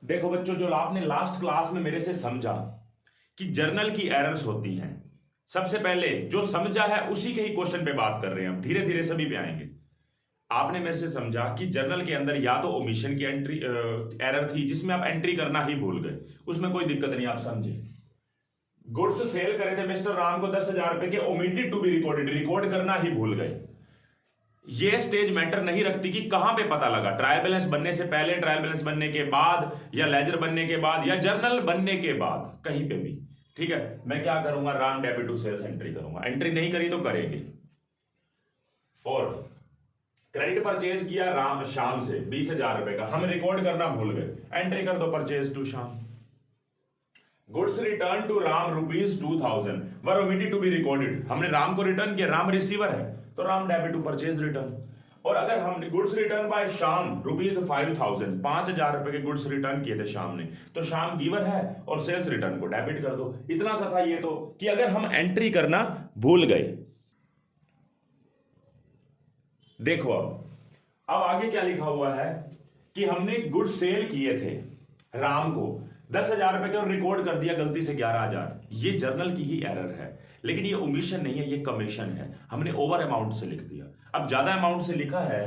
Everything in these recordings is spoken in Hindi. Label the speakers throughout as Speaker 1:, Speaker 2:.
Speaker 1: देखो बच्चों, जो आपने लास्ट क्लास में मेरे से समझा कि जर्नल की एरर्स होती हैं, सबसे पहले जो समझा है उसी के ही क्वेश्चन पे बात कर रहे हैं हम, धीरे धीरे सभी पे आएंगे। आपने मेरे से समझा कि जर्नल के अंदर या तो ओमिशन की एंट्री एरर थी जिसमें आप एंट्री करना ही भूल गए, उसमें कोई दिक्कत नहीं, आप समझे। गुड्स सेल करे थे मिस्टर राम को 10,000 रुपए के, omitted to be recorded, record करना ही भूल गए। ये स्टेज मैटर नहीं रखती कि कहां पे पता लगा, ट्रायल बैलेंस बनने से पहले, ट्रायल बैलेंस बनने के बाद, या लेजर बनने के बाद, या जर्नल बनने के बाद, कहीं पे भी। ठीक है, मैं क्या करूंगा, Ram debit to sales entry करूंगा। एंट्री नहीं करी तो करेंगे। और क्रेडिट परचेज किया राम शाम से 20,000 रुपए का, हम रिकॉर्ड करना भूल गए, एंट्री कर दो purchase to Sham. Goods return to Ram ₹2,000 were omitted to be recorded, हमने राम को रिटर्न किया, राम रिसीवर है तो Ram debit to purchase return. और अगर हम गुड्स रिटर्न बाय शाम ₹5,000, 5,000 रुपए के गुड्स रिटर्न किए थे शाम ने, तो शाम गिवर है और सेल्स रिटर्न को डेबिट कर दो। इतना सा था ये तो, कि अगर हम एंट्री करना भूल गए। देखो अब आगे क्या लिखा हुआ है कि हमने गुड्स सेल किए थे राम को 10,000 रुपए के और रिकॉर्ड कर दिया गलती से 11,000। ये जर्नल की ही एरर है, लेकिन ये ओमिशन नहीं है, ये कमीशन है, हमने ओवर अमाउंट से लिख दिया। अब ज्यादा अमाउंट से लिखा है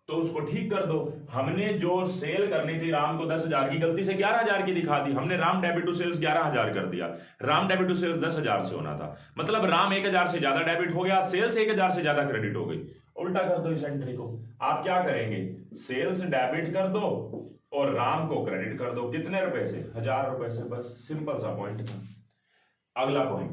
Speaker 1: तो उसको ठीक कर दो। हमने जो सेल करनी थी राम को 10,000 की, गलती से 11,000 की दिखा दी, हमने राम डेबिट टू सेल्स 11,000 कर दिया। राम डेबिट टू सेल्स 10,000 से होना था, मतलब राम 1,000 से ज्यादा डेबिट हो गया, सेल्स 1,000 से ज्यादा क्रेडिट हो गई। उल्टा कर दो इस एंट्री को। आप क्या करेंगे, सेल्स डेबिट कर दो और राम को क्रेडिट कर दो। कितने रुपए से, 1,000 रुपए से। बस सिंपल सा पॉइंट था। अगला पॉइंट,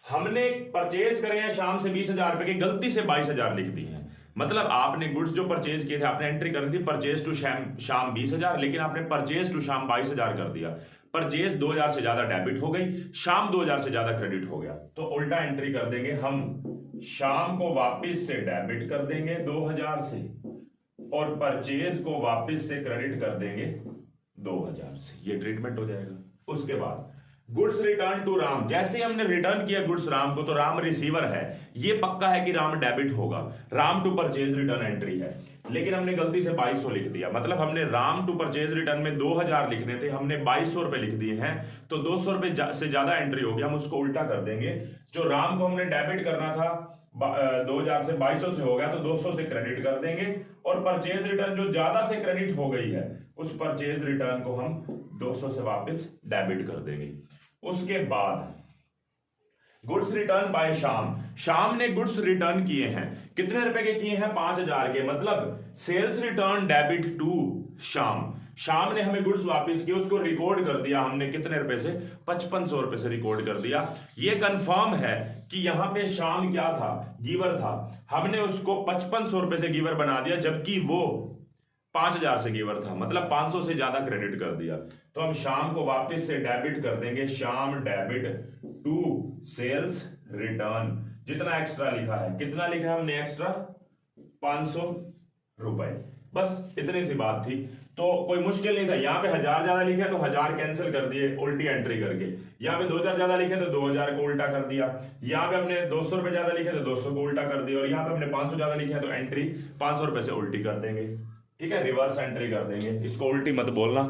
Speaker 1: हमने परचेज करे हैं शाम से 20,000 रुपए की, गलती से 22,000 लिख दी है। मतलब आपने गुड्स जो परचेज किए थे, आपने एंट्री कर दी परचेज टू शाम 20,000, लेकिन आपने परचेज टू शाम 22,000 कर दिया। परचेज 2,000 से ज्यादा डेबिट हो गई, शाम 2,000 से ज्यादा क्रेडिट हो गया, तो उल्टा एंट्री कर देंगे हम। शाम को वापिस से डेबिट कर देंगे 2,000 से, और परचेज को वापिस से क्रेडिट कर देंगे 2,000 से। ये ट्रीटमेंट हो जाएगा। उसके बाद गुड्स रिटर्न टू राम, जैसे हमने रिटर्न किया गुड्स राम को, तो राम रिसीवर है, ये पक्का है कि राम डेबिट होगा। Ram to purchase return entry है, लेकिन हमने गलती से 2,200 लिख दिया। मतलब हमने राम टू परचेज रिटर्न में 2,000 लिखने थे, हमने 2,200 रुपए लिख दिए हैं, तो 200 रुपए से ज्यादा एंट्री हो गया। हम उसको उल्टा कर देंगे। जो राम को हमने डेबिट करना था 2,000 से 2,200 से हो गया, तो 200 से क्रेडिट कर देंगे। और परचेज रिटर्न जो ज्यादा से क्रेडिट हो गई है, उस परचेज रिटर्न को हम 200 से वापस डेबिट कर देंगे। उसके बाद गुड्स रिटर्न बाय शाम, शाम ने गुड्स रिटर्न किए हैं, कितने रुपए के किए हैं, 5,000 के। मतलब सेल्स रिटर्न डेबिट टू शाम, शाम ने हमें गुड्स वापस किए, उसको रिकॉर्ड कर दिया हमने कितने रुपए से, 5,500 रुपए से रिकॉर्ड कर दिया। ये कंफर्म है कि यहां पे शाम क्या था, गिवर था, हमने उसको 5,500 रुपए से गिवर बना दिया, जबकि वो 5,000 से गिवर था, मतलब 500 से ज्यादा क्रेडिट कर दिया। तो हम शाम को वापस से डेबिट कर देंगे, शाम डेबिट टू सेल्स रिटर्न। जितना एक्स्ट्रा लिखा है, कितना लिखा है हमने एक्स्ट्रा, 500 रुपए। बस इतनी सी बात थी, तो कोई मुश्किल नहीं था। यहाँ पे 1,000 ज्यादा लिखे तो 1,000 कैंसिल कर दिए उल्टी एंट्री करके। यहाँ पे 2,000 ज्यादा लिखे तो 2,000 को उल्टा कर दिया। यहाँ पे हमने 200 रुपए ज्यादा लिखे तो 200 को उल्टा कर दिया। और यहाँ पे हमने 500 ज्यादा लिखे तो एंट्री 500 रुपए से उल्टी कर देंगे। ठीक है, रिवर्स एंट्री कर देंगे। इसको उल्टी मत बोलना,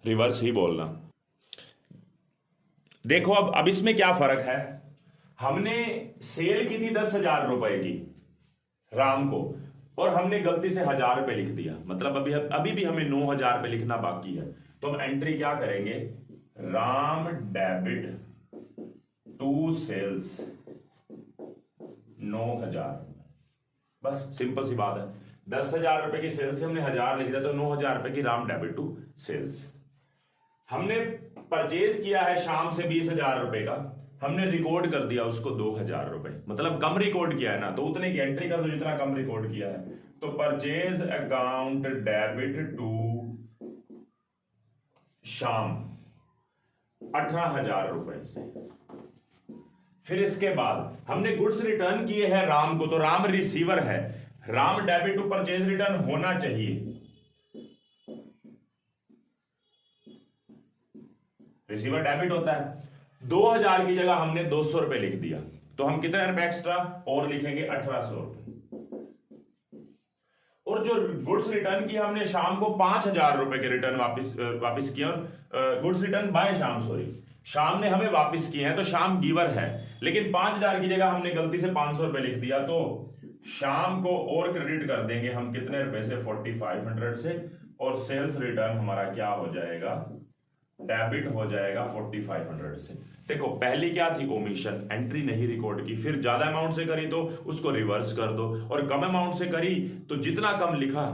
Speaker 1: रिवर्स ही बोलना। देखो अब इसमें क्या फर्क है, हमने सेल की थी 10,000 रुपए की राम को, और हमने गलती से 1,000 रुपए लिख दिया। मतलब अभी भी हमें 9,000 रुपए लिखना बाकी है। तो हम एंट्री क्या करेंगे, राम डेबिट टू सेल्स 9,000। बस सिंपल सी बात है। 10,000 रुपए की सेल्स से हमने 1,000 लिख दिया, तो 9,000 रुपए की राम डेबिट टू सेल्स। हमने परचेज किया है शाम से 20,000 रुपए का, हमने रिकॉर्ड कर दिया उसको 2,000 रुपए, मतलब कम रिकॉर्ड किया है ना, तो उतने की एंट्री कर दो जितना कम रिकॉर्ड किया है। तो परचेज अकाउंट डेबिट टू शाम 18,000 रुपए से। फिर इसके बाद हमने गुड्स रिटर्न किए हैं राम को, तो राम रिसीवर है, Ram debit to purchase return होना चाहिए। रिसीवर डेबिट होता है। 2,000 की जगह हमने 200 रुपए लिख दिया, तो हम कितने रुपए एक्स्ट्रा और लिखेंगे, 1,800 रुपए। और और जो गुड्स रिटर्न किया हमने शाम को 5,000 रुपए के रिटर्न वापस किए, और गुड्स रिटर्न बाय शाम, सॉरी शाम ने हमें वापस किए हैं, तो शाम गिवर है, लेकिन 5,000 की जगह हमने गलती से 500 रुपए लिख दिया, तो शाम को और क्रेडिट कर देंगे हम कितने रुपए से, 4500 से, और सेल्स रिटर्न हमारा क्या हो जाएगा, डेबिट हो जाएगा 4500 से। देखो पहली क्या थी, ओमिशन, एंट्री नहीं रिकॉर्ड की, फिर ज्यादा अमाउंट से करी तो उसको रिवर्स कर दो, और कम अमाउंट से करी तो जितना कम लिखा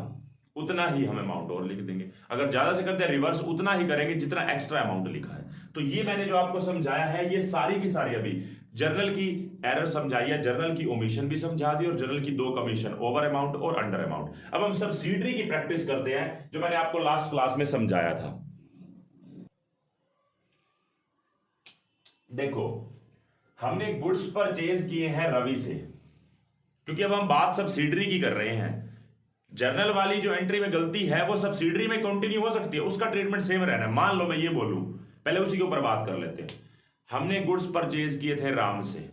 Speaker 1: उतना ही हम अमाउंट और लिख देंगे, अगर ज्यादा से करते हैं रिवर्स उतना ही करेंगे जितना एक्स्ट्रा अमाउंट लिखा है। तो ये मैंने जो आपको समझाया है, ये सारी की सारी अभी जर्नल की एरर समझाई है, जर्नल की ओमिशन भी समझा दी, और जर्नल की दो कमीशन, ओवर अमाउंट और अंडर अमाउंट। अब हम सब्सिडरी की प्रैक्टिस करते हैं, जो मैंने आपको लास्ट क्लास में समझाया था। देखो हमने गुड्स परचेज किए हैं रवि से, क्योंकि अब हम बात सब्सिडरी की कर रहे हैं। जर्नल वाली जो एंट्री में गलती है वो सब्सिडरी में कंटिन्यू हो सकती है, उसका ट्रीटमेंट सेम रहना है। मान लो मैं ये बोलूं, पहले उसी के ऊपर बात कर लेते हैं। हमने गुड्स परचेज किए थे राम से,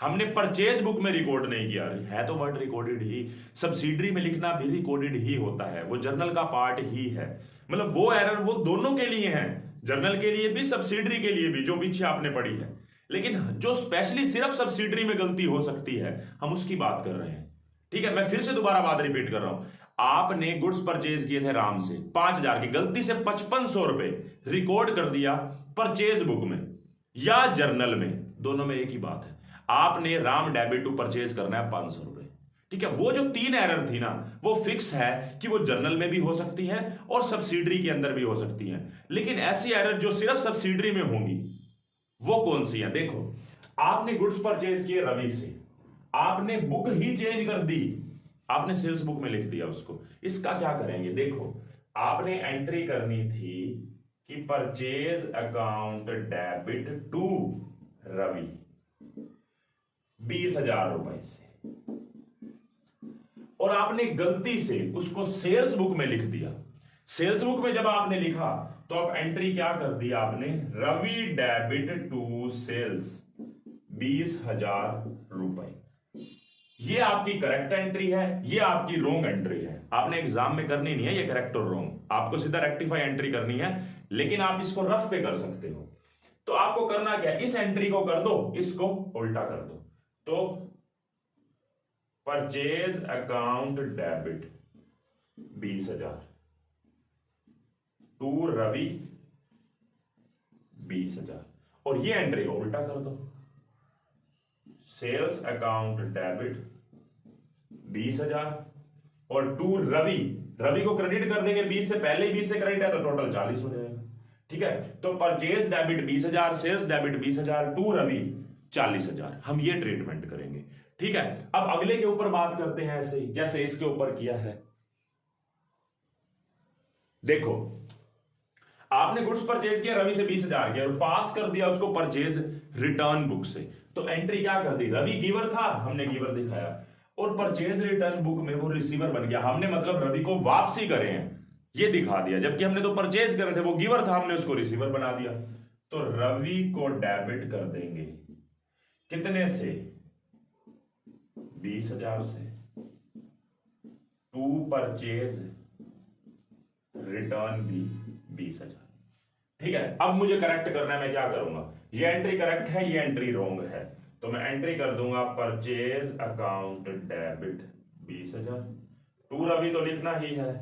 Speaker 1: हमने परचेज बुक में रिकॉर्ड नहीं किया, है तो वर्ड रिकॉर्डेड ही, सब्सिडरी में लिखना भी रिकॉर्डेड ही होता है, वो जर्नल का पार्ट ही है। मतलब वो एरर वो दोनों के लिए है, जर्नल के लिए भी सब्सिडरी के लिए भी, जो पीछे आपने पढ़ी है। लेकिन जो स्पेशली सिर्फ सब्सिडरी में गलती हो सकती है, हम उसकी बात कर रहे हैं। ठीक है, मैं फिर से दोबारा बात रिपीट कर रहा हूं। आपने गुड्स परचेज किए थे राम से 5,000 की, गलती से 5500 रुपए रिकॉर्ड कर दिया परचेज बुक में या जर्नल में, दोनों में एक ही बात है। आपने राम डेबिट टू परचेज करना है 500 रुपए। ठीक है, वो जो 3 एरर थी ना, वो फिक्स है कि वो जर्नल में भी हो सकती है और सब्सिडरी के अंदर भी हो सकती है। लेकिन ऐसी एरर जो सिर्फ सब्सिडरी में होंगी, वो कौन सी है? देखो, आपने गुड्स परचेज किए रवि से, आपने बुक ही चेंज कर दी, आपने सेल्स बुक में लिख दिया उसको। इसका क्या करेंगे? देखो, आपने एंट्री करनी थी कि purchase account debit to Ravi 20,000 रुपए से, और आपने गलती से उसको सेल्स बुक में लिख दिया। सेल्स बुक में जब आपने लिखा तो अब एंट्री क्या कर दी आपने, रवि डेबिट टू सेल्स 20,000 रुपए। ये आपकी करेक्ट एंट्री है, ये आपकी रॉन्ग एंट्री है। आपने एग्जाम में करनी नहीं है ये करेक्ट और रॉन्ग, आपको सीधा रेक्टिफाई एंट्री करनी है, लेकिन आप इसको रफ पे कर सकते हो। तो आपको करना क्या है, इस एंट्री को कर दो, इसको उल्टा कर दो। तो purchase account debit 20,000 to Ravi 20,000, और ये एंट्री को उल्टा कर दो, सेल्स अकाउंट डेबिट 20,000 और टू रवि, रवि को क्रेडिट कर देंगे 20 से पहले ही 20 से क्रेडिट है तो टोटल 40 हो जाएगा। ठीक है, तो purchase debit 20,000, sales debit 20,000, to Ravi 40,000, हम ये ट्रीटमेंट करेंगे। ठीक है, अब अगले के ऊपर बात करते हैं ऐसे ही जैसे इसके ऊपर किया है। देखो, आपने गुड्स परचेज किया रवि से 20,000 के, और पास कर दिया उसको परचेज रिटर्न बुक से, तो एंट्री क्या कर दी, रवि गिवर था, हमने गिवर दिखाया, और परचेज रिटर्न बुक में वो रिसीवर बन गया। हमने मतलब रवि को वापसी करे हैं ये दिखा दिया, जबकि हमने तो परचेज करे थे, वो गिवर था, हमने उसको रिसीवर बना दिया। तो रवि को डेबिट कर देंगे कितने से, 20,000 से, टू परचेज रिटर्न भी 20,000। ठीक है, अब मुझे करेक्ट करना है, मैं क्या करूंगा, ये एंट्री करेक्ट है, ये एंट्री रॉन्ग है, तो मैं एंट्री कर दूंगा purchase account debit 20,000, to Ravi तो लिखना ही है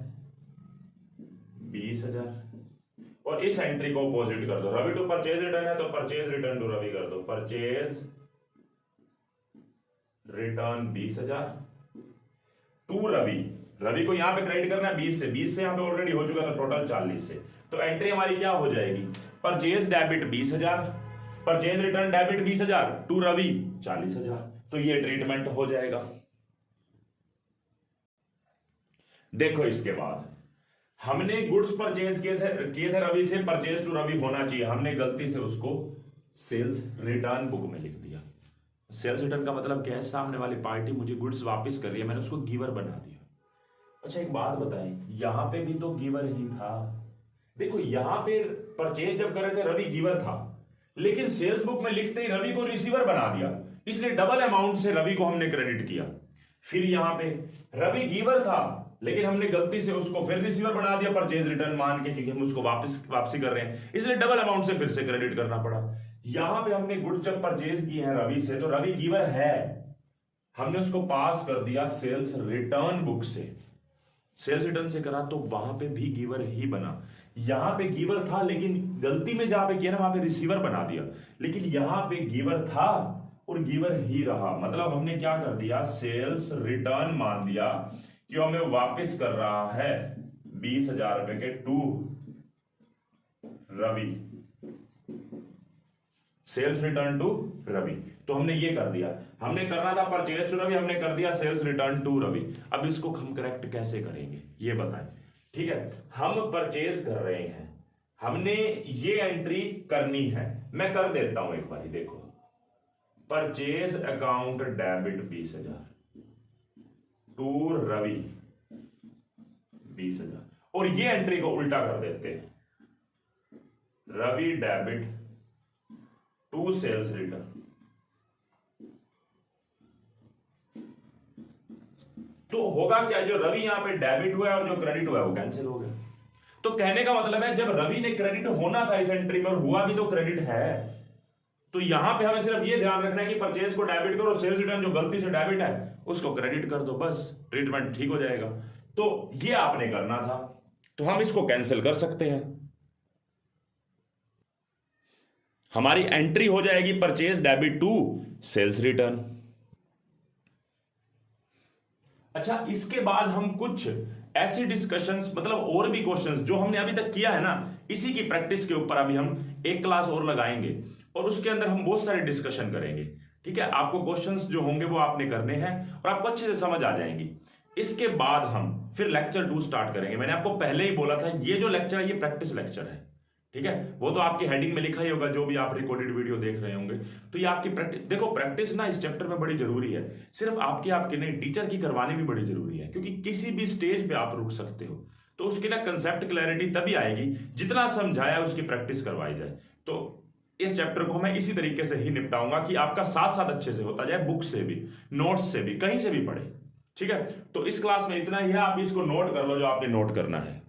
Speaker 1: 20,000, और इस एंट्री को अपोजिट कर दो, रवि टू परचेज रिटर्न है तो परचेज रिटर्न टू रवि कर दो, purchase return 20,000 to Ravi, Ravi को यहां पे क्रेडिट करना है 20 से, 20 से यहां पे ऑलरेडी हो चुका, तो टोटल 40 से। तो एंट्री हमारी क्या हो जाएगी, purchase debit 20,000, purchase return debit 20,000, to Ravi 40,000, तो ये ट्रीटमेंट हो जाएगा। देखो, इसके बाद हमने गुड्स परचेज किए थे रवि से, परचेज टू रवि होना चाहिए, हमने गलती से उसको सेल्स रिटर्न बुक में लिख दिया। सेल्स रिटर्न का मतलब क्या है, सामने वाली पार्टी मुझे गुड्स वापस कर रही है, मैंने उसको गिवर बना दिया। अच्छा, एक बात बताएं, यहां पे भी तो गिवर ही था। देखो, यहां पे परचेज जब कर रहे थे रवि गिवर था, लेकिन सेल्स बुक में लिखते ही रवि को रिसीवर बना दिया, इसलिए डबल अमाउंट से रवि को हमने क्रेडिट किया। फिर यहां पे रवि गिवर था, लेकिन हमने गलती से उसको फिर रिसीवर बना दिया परचेज रिटर्न मान के, क्योंकि हम उसको वापसी कर रहे हैं, इसलिए डबल अमाउंट से फिर से क्रेडिट करना पड़ा। यहां पे हमने गुड्स जब परचेज किए हैं रवि से, तो रवि गिवर है, हमने उसको पास कर दिया सेल्स रिटर्न बुक से, सेल्स रिटर्न से करा तो वहां पे भी गिवर ही बना। यहां पे गिवर था लेकिन गलती में जहां पे किया ना वहां पे रिसीवर बना दिया, लेकिन यहां पे गिवर था और गिवर ही रहा। मतलब हमने क्या कर दिया, सेल्स रिटर्न मान दिया कि हमें वापस कर रहा है 20,000 रुपए के to Ravi, sales return to Ravi. तो हमने ये कर दिया, हमने करना था परचेज टू रवि, हमने कर दिया सेल्स रिटर्न टू रवि। अब इसको हम करेक्ट कैसे करेंगे ये बताएं। ठीक है, हम परचेज कर रहे हैं, हमने ये एंट्री करनी है, मैं कर देता हूं एक बार, देखो purchase account debit 20,000 to Ravi 20,000, और ये एंट्री को उल्टा कर देते हैं, Ravi debit to sales return. तो होगा क्या, जो रवि यहां पे डेबिट हुआ है और जो क्रेडिट हुआ है वो कैंसिल हो गया। तो कहने का मतलब है जब रवि ने क्रेडिट होना था इस एंट्री में और हुआ भी तो क्रेडिट है, तो यहां पे हमें सिर्फ ये ध्यान रखना है कि परचेज को डेबिट करो, सेल्स रिटर्न जो गलती से डेबिट है उसको क्रेडिट कर दो, बस ट्रीटमेंट ठीक हो जाएगा। तो ये आपने करना था, तो हम इसको कैंसिल कर सकते हैं, हमारी एंट्री हो जाएगी purchase debit to sales return. अच्छा, इसके बाद हम कुछ ऐसी डिस्कशंस, मतलब और भी क्वेश्चंस जो हमने अभी तक किया है ना, इसी की प्रैक्टिस के ऊपर अभी हम एक क्लास और लगाएंगे और उसके अंदर हम बहुत सारे डिस्कशन करेंगे। ठीक है, आपको क्वेश्चंस जो होंगे वो आपने करने हैं और आपको अच्छे से समझ आ जाएंगी। इसके बाद हम फिर लेक्चर 2 स्टार्ट करेंगे। मैंने आपको पहले ही बोला था ये जो लेक्चर है ये प्रैक्टिस लेक्चर है। ठीक है, वो तो आपकी हेडिंग में लिखा ही होगा जो भी आप रिकॉर्डेड वीडियो देख रहे होंगे। तो ये आपकी प्रैक्टिस, देखो प्रैक्टिस ना इस चैप्टर में बड़ी जरूरी है, सिर्फ आपके नहीं टीचर की करवानी भी बड़ी जरूरी है, क्योंकि किसी भी स्टेज पे आप रुक सकते हो। तो उसकी ना कंसेप्ट क्लैरिटी तभी आएगी जितना समझाया उसकी प्रैक्टिस करवाई जाए। तो इस चैप्टर को मैं इसी तरीके से ही निपटाऊंगा कि आपका साथ साथ अच्छे से होता जाए, बुक से भी, नोट्स से भी, कहीं से भी पढ़े। ठीक है, तो इस क्लास में इतना ही है, आप इसको नोट कर लो जो आपने नोट करना है।